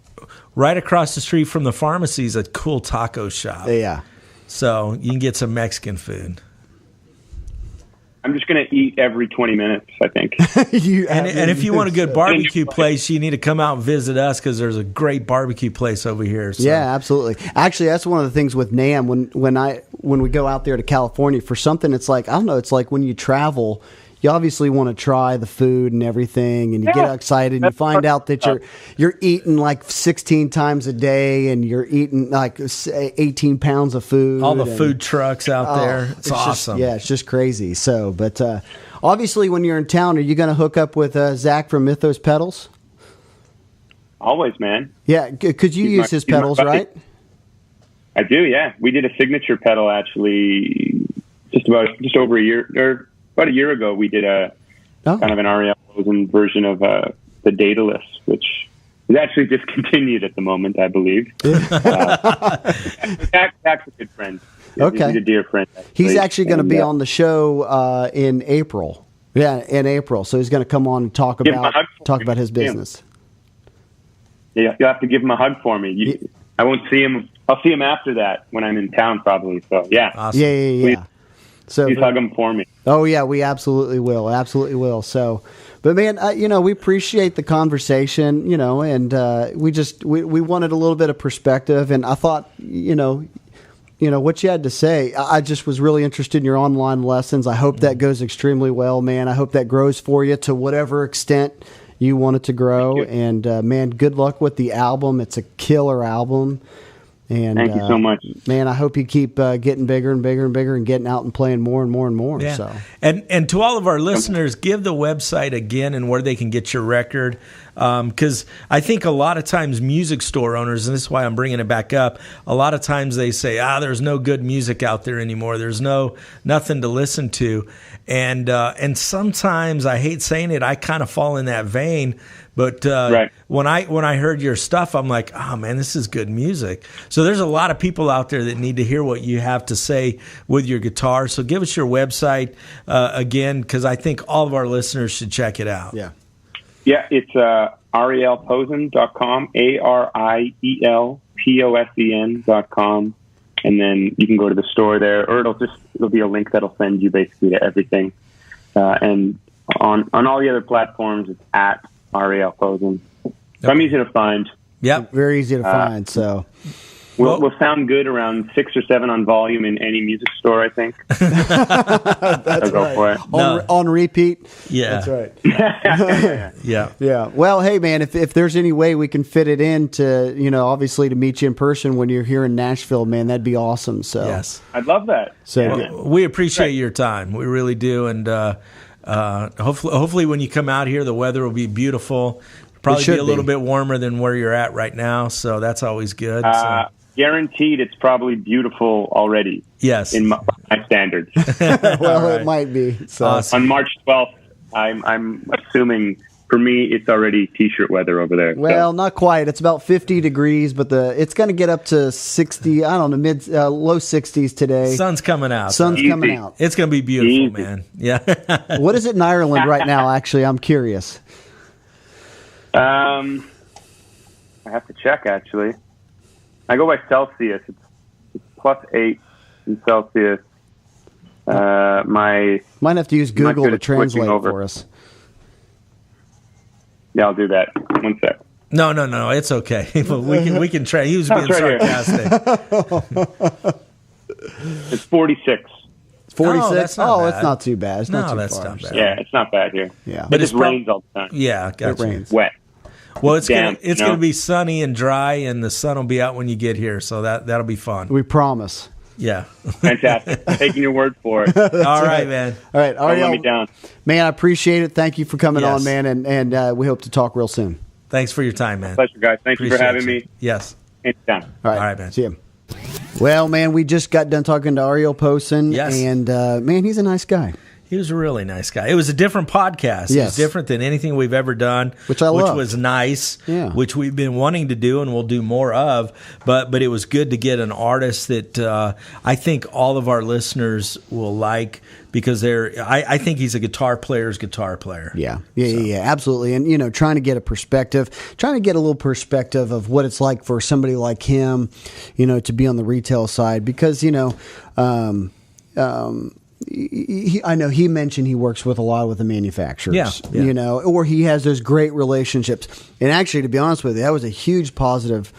Right across the street from the pharmacy is a cool taco shop. Yeah. So you can get some Mexican food. I'm just going to eat every 20 minutes, I think. And if you want a good barbecue place, you need to come out and visit us because there's a great barbecue place over here. So. Yeah, absolutely. Actually, that's one of the things with NAMM. When we go out there to California for something, it's like, I don't know, it's like when you travel, you obviously want to try the food and everything, and you get excited, and you find out that you're eating like 16 times a day, and you're eating like 18 pounds of food. All the food trucks out there. It's awesome. It's just crazy. So, but obviously, when you're in town, are you going to hook up with Zach from Mythos Pedals? Always, man. Yeah, could you use his pedals, right? I do, yeah. We did a signature pedal, actually, just over a year, or about a year ago. We did kind of an Ariel Posen version of the Daedalus, which is actually discontinued at the moment, I believe. Zach's a good friend. Okay. He's a dear friend. He's actually going to be on the show in April. Yeah, in April. So he's going to come on and talk about his business. Yeah, you'll have to give him a hug for me. I won't see him. I'll see him after that when I'm in town, probably. So, yeah. Awesome. Yeah. So please hug them for me. Oh yeah, we absolutely will. Absolutely will. So, but man, we appreciate the conversation, and we wanted a little bit of perspective, and I thought, what you had to say. I just was really interested in your online lessons. I hope that goes extremely well, man. I hope that grows for you to whatever extent you want it to grow. And man, good luck with the album. It's a killer album. And thank you so much, man. I hope you keep getting bigger and bigger and bigger and getting out and playing more and more and more. Yeah. So, and to all of our listeners, give the website again and where they can get your record. Because I think a lot of times music store owners, and this is why I'm bringing it back up, a lot of times they say, there's no good music out there anymore. There's nothing to listen to. And sometimes, I hate saying it, I kind of fall in that vein. But right. when I heard your stuff, I'm like, oh man, this is good music. So there's a lot of people out there that need to hear what you have to say with your guitar. So give us your website again, because I think all of our listeners should check it out. Yeah. Yeah, it's arielposen.com, ArielPosen.com, and then you can go to the store there, or it'll be a link that'll send you basically to everything. And on all the other platforms, it's at Ariel Posen. So I'm easy to find. Yep, very easy to find. So. We'll sound good around 6 or 7 on volume in any music store, I think. That's go right. for it. On repeat. Yeah, that's right. Yeah. Well, hey man, if there's any way we can fit it in to, obviously to meet you in person when you're here in Nashville, man, that'd be awesome. So yes, I'd love that. So we appreciate your time. We really do, and hopefully when you come out here, the weather will be beautiful. Probably be a little bit warmer than where you're at right now, so that's always good. Guaranteed, it's probably beautiful already. Yes, in my standards. Well, right. It might be. So. Awesome. On March 12th, I'm assuming for me it's already t-shirt weather over there. Well, not quite. It's about 50 degrees, but it's going to get up to 60. I don't know, low 60s today. Sun's coming out. Coming out. It's going to be beautiful, man. Yeah. What is it in Ireland right now? Actually, I'm curious. I have to check actually. I go by Celsius. It's +8 in Celsius. Might have to use Google to translate it for us. Yeah, I'll do that. One sec. No, it's okay. we can try. He was being sarcastic. It's 46. 46. Oh, it's not too bad. It's not too far. Not bad. Yeah, it's not bad here. Yeah, but it rains all the time. Yeah, gotcha. It rains. Wet. Well, it's gonna be sunny and dry, and the sun will be out when you get here, so that'll be fun. We promise. Yeah. Fantastic. Taking your word for it. All right, man. All right, Don't let me down. Man, I appreciate it. Thank you for coming on, man, and we hope to talk real soon. Thanks for your time, man. Pleasure, guys. Thank you for having me. Yes. Anytime. All right, man. See you. Well, man, we just got done talking to Ariel Posen, and man, he's a nice guy. He was a really nice guy. It was a different podcast. Yes. It was different than anything we've ever done, which was nice, yeah. Which we've been wanting to do and we'll do more of. But it was good to get an artist that I think all of our listeners will like because I think he's a guitar player's guitar player. Yeah, absolutely. And trying to get a little perspective of what it's like for somebody like him, to be on the retail side because I know he mentioned he works with a lot with the manufacturers, or he has those great relationships. And actually, to be honest with you, that was a huge positive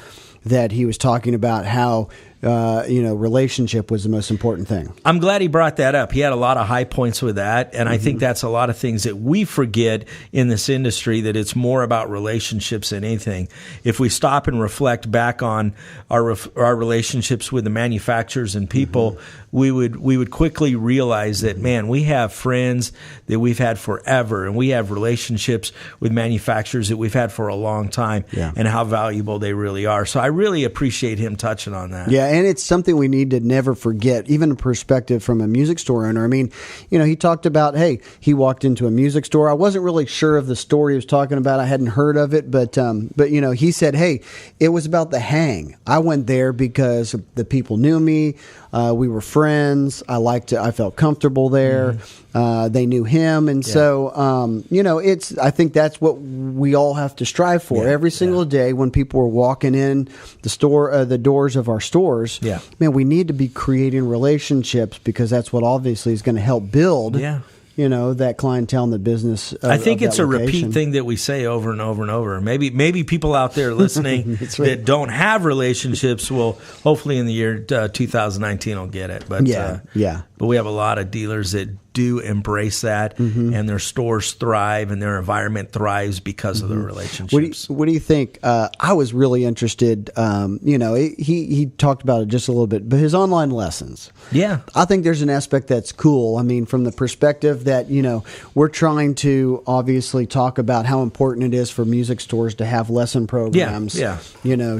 that he was talking about how, relationship was the most important thing. I'm glad he brought that up. He had a lot of high points with that. And I think that's a lot of things that we forget in this industry, that it's more about relationships than anything. If we stop and reflect back on our relationships with the manufacturers and people, we would quickly realize that, man, we have friends that we've had forever, and we have relationships with manufacturers that we've had for a long time, and how valuable they really are. So I really appreciate him touching on that. Yeah, and it's something we need to never forget, even a perspective from a music store owner. I mean, he talked about, hey, he walked into a music store. I wasn't really sure of the story he was talking about. I hadn't heard of it, but he said, hey, it was about the hang. I went there because the people knew me. We were friends. I felt comfortable there. They knew him, and so I think that's what we all have to strive for every single day when people are walking in the store, the doors of our stores. Yeah, man, we need to be creating relationships because that's what obviously is going to help build. Yeah. That clientele in the business. I think it's a location. repeat thing that we say over and over and over. Maybe people out there listening that don't have relationships will hopefully in the year 2019 will get it. But but we have a lot of dealers that do embrace that, and their stores thrive and their environment thrives because of the relationships. What do you think? I was really interested. He talked about it just a little bit, but his online lessons. Yeah, I think there's an aspect that's cool. I mean, from the perspective that we're trying to obviously talk about how important it is for music stores to have lesson programs. Yeah.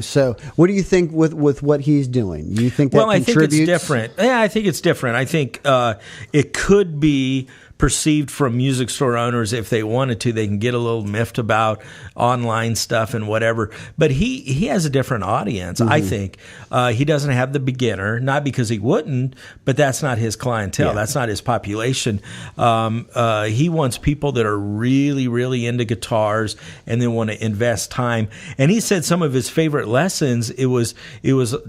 So what do you think with what he's doing? Do you think that contributes? I think it's different. Yeah, I think it's different. I think it could be perceived from music store owners if they wanted to. They can get a little miffed about online stuff and whatever. But he has a different audience, I think. He doesn't have the beginner, not because he wouldn't, but that's not his clientele. Yeah. That's not his population. He wants people that are really, really into guitars and then want to invest time. And he said some of his favorite lessons, it was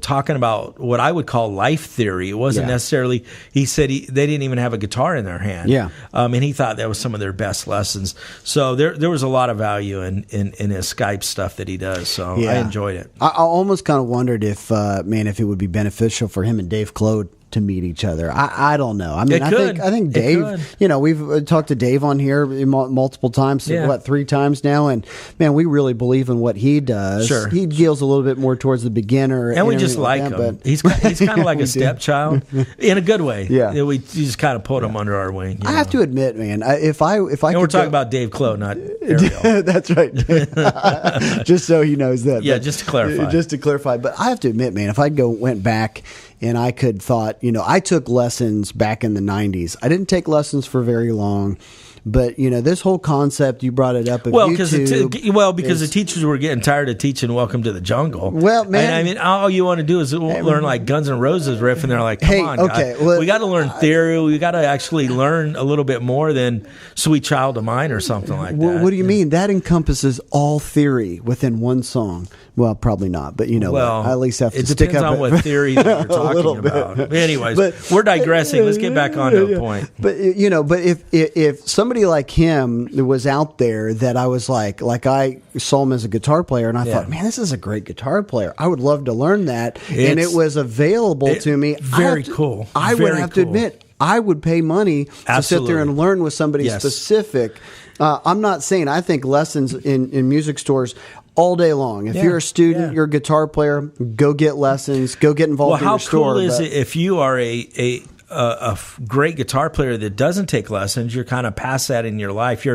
talking about what I would call life theory. It wasn't necessarily, he said they didn't even have a guitar in their hand. Yeah. And he thought that was some of their best lessons. So there was a lot of value in his Skype stuff that he does. So I enjoyed it. I almost kind of wondered if it would be beneficial for him and Dave Claude to meet each other. I don't know. I mean, I think Dave, we've talked to Dave on here multiple times, 3 times now, and man, we really believe in what he does. Sure. He deals a little bit more towards the beginner. And we just like him. But he's kind of like a stepchild in a good way. Yeah. We just kind of put him under our wing. I have to admit, man, if I and we're talking about Dave Claude, not Ariel. That's right. Just so he knows that. Yeah, just to clarify. Just to clarify. But I have to admit, man, if I went back and I could thought, I took lessons back in the 90s. I didn't take lessons for very long. But this whole concept, you brought it up. Of because the teachers were getting tired of teaching "Welcome to the Jungle." Well, man, I mean, all you want to do is learn like Guns N' Roses riff, and they're like, "Come on, okay, we got to learn theory. We got to actually learn a little bit more than Sweet Child of Mine or something like that." What do you mean? That encompasses all theory within one song. Well, probably not, but I at least have to stick up. It depends on what theory that you're talking about. But anyways, we're digressing. Let's get back on to a point. But if somebody like him was out there that I was like I saw him as a guitar player, and I thought, man, this is a great guitar player. I would love to learn that, and it was available to me. Very cool. I would have to admit, I would pay money to sit there and learn with somebody specific. I'm not saying I think lessons in music stores all day long. If you're a student, you're a guitar player, go get lessons, go get involved in your store. How cool is it if you are a great guitar player that doesn't take lessons? You're kind of past that in your life.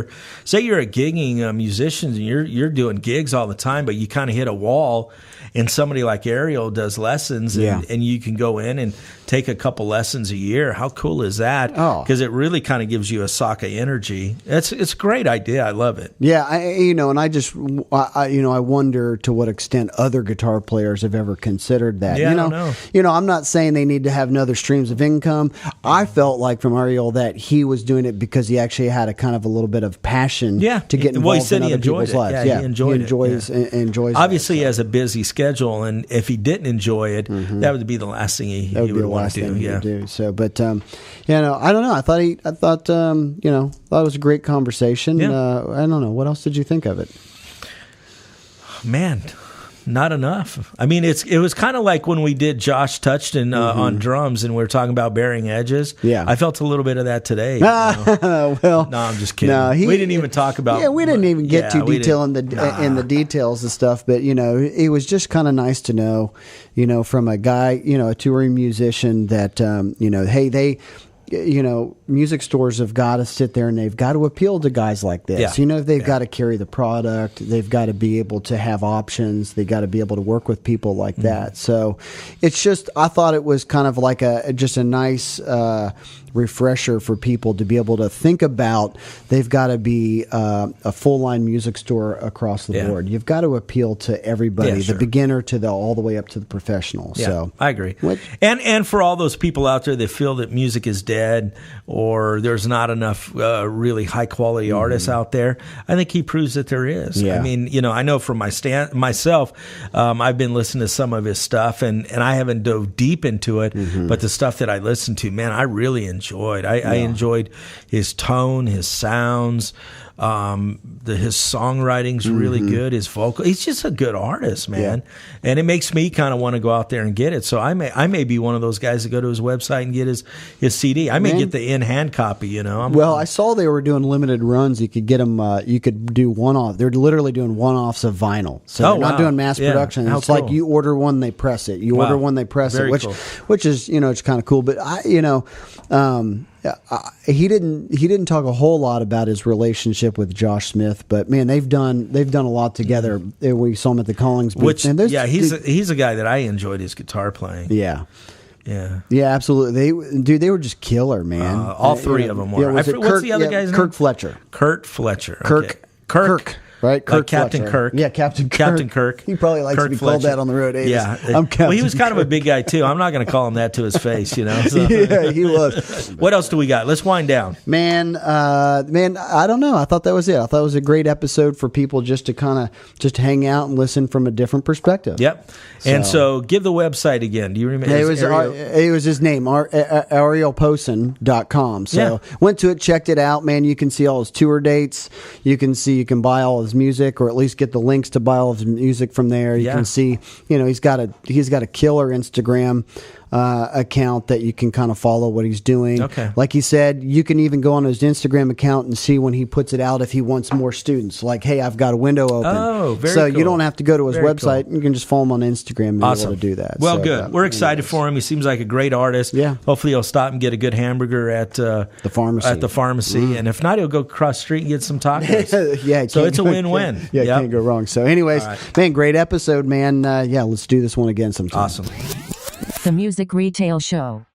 Say you're a gigging musician and you're doing gigs all the time, but you kind of hit a wall, and somebody like Ariel does lessons, and you can go in and take a couple lessons a year. How cool is that? Because it really kind of gives you a sock of energy. It's a great idea. I love it. Yeah, and I wonder to what extent other guitar players have ever considered that. Yeah, I don't know. I'm not saying they need to have other streams of income. I felt like from Ariel that he was doing it because he actually had a kind of a little bit of passion to get involved in other people's lives. Yeah, he enjoys it. Obviously, he has a busy schedule, and if he didn't enjoy it, that would be the last thing he would want to do. So, but I don't know. I thought it was a great conversation. I don't know. What else did you think of it? Man, not enough. I mean, it was kind of like when we did Josh Touchton on drums, and we were talking about bearing edges. Yeah, I felt a little bit of that today. Well, no, I'm just kidding. No, we didn't even talk about. Yeah, we didn't even get too detailed in the details and stuff. But it was just kind of nice to know, from a guy, a touring musician that hey, they. Music stores have got to sit there and they've got to appeal to guys like this. They've got to carry the product. They've got to be able to have options. They've got to be able to work with people like that. So it's just, I thought it was kind of like just a nice refresher for people to be able to think about. They've got to be a full line music store across the board. You've got to appeal to everybody, the beginner to all the way up to the professional. Yeah, so I agree. And for all those people out there that feel that music is dead, dead or there's not enough really high quality artists out there. I think he proves that there is. Yeah. I mean, I know from myself, I've been listening to some of his stuff and I haven't dove deep into it, but the stuff that I listened to, man, I really enjoyed. I enjoyed his tone, his sounds. His songwriting's really good. His vocal, he's just a good artist, man. And it makes me kind of want to go out there and get it. So I may be one of those guys that go to his website and get his CD. I may get the in-hand copy. I saw they were doing limited runs. You could get them. You could do one-off. They're literally doing one-offs of vinyl. So they're not doing mass production. It's like you order one, they press it. You order one, they press it. Which is it's kind of cool. But he didn't talk a whole lot about his relationship with Josh Smith, but man, they've done a lot together. We saw him at the Collings booth. He's a guy that I enjoyed his guitar playing. Yeah, absolutely. They were just killer, man. All three of them were. What's the other guy's name? Kurt Fletcher. Kurt Fletcher. Kirk. Right, Captain Fletcher. Kirk. Yeah, Captain Kirk. He probably likes to be called that on the road. Hey, he was kind of a big guy too. I'm not going to call him that to his face, So. Yeah, he was. What else do we got? Let's wind down. Man, I don't know. I thought that was it. I thought it was a great episode for people just to kind of just hang out and listen from a different perspective. Yep. And so give the website again. Do you remember? It was his name, arielposen.com. So went to it, checked it out, man. You can see all his tour dates. You can buy all his music, or at least get the links to buy all of his music from there. You can see, he's got a killer Instagram account that you can kind of follow what he's doing. Okay. Like he said, you can even go on his Instagram account and see when he puts it out if he wants more students. Like, hey, I've got a window open. Oh, very so cool. You don't have to go to his very website. Cool. You can just follow him on Instagram and be able to do that. Well, good. We're excited for him. He seems like a great artist. Yeah. Hopefully he'll stop and get a good hamburger at the pharmacy. And if not, he'll go cross the street and get some tacos. So it's a win-win. Can't go wrong. So anyways, man, great episode, man. Let's do this one again sometime. Awesome. The Music Retail Show.